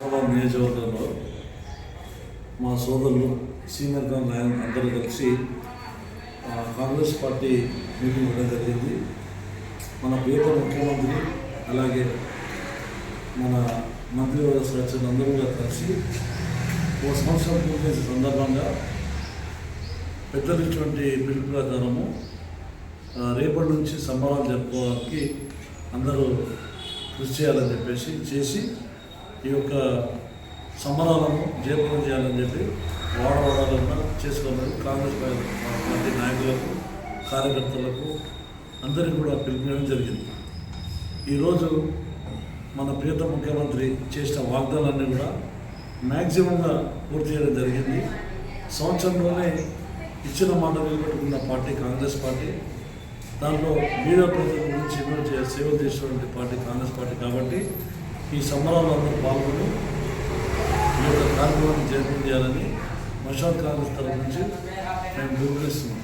నియోజకవర్గంలో మా సోదరులు సీనియర్ నాయకులు అందరూ కలిసి కాంగ్రెస్ పార్టీ మీటింగ్ ఇవ్వడం జరిగింది. మన ప్రియతమ ముఖ్యమంత్రి అలాగే మన మంత్రివర్గ సదస్సులు అందరూ కూడా కలిసి ఓ సంవత్సరం పూర్తి చేసే సందర్భంగా పెద్దలిటువంటి పిలుపు ప్రకారము రేపటి నుంచి సంబరాలు జరుపుకోవడానికి అందరూ కృషి చేయాలని చెప్పేసి చేసి ఈ యొక్క సంబరాలను జయప్రదం చేయాలని చెప్పి వాడవాడాలన్నా చేసుకోవాలి. కాంగ్రెస్ పార్టీ నాయకులకు కార్యకర్తలకు అందరికీ కూడా పిలుపునివ్వడం జరిగింది. ఈరోజు మన ప్రియతమ ముఖ్యమంత్రి చేసిన వాగ్దానాలన్నీ కూడా మ్యాక్సిమంగా పూర్తి చేయడం జరిగింది. సంవత్సరంలోనే ఇచ్చిన మాట నిలబెట్టుకున్న పార్టీ కాంగ్రెస్ పార్టీ. దాంట్లో బీద ప్రజల గురించి ఎన్నో సేవ చేసినటువంటి పార్టీ కాంగ్రెస్ పార్టీ. కాబట్టి ఈ సంబరాలు అందరూ పాల్గొని ఈ యొక్క కార్యక్రమాన్ని జయప్రదం చేయాలని మషాద్ కాంగ్రెస్ తరఫు నుంచి మేము పిలుపునిస్తున్నాం.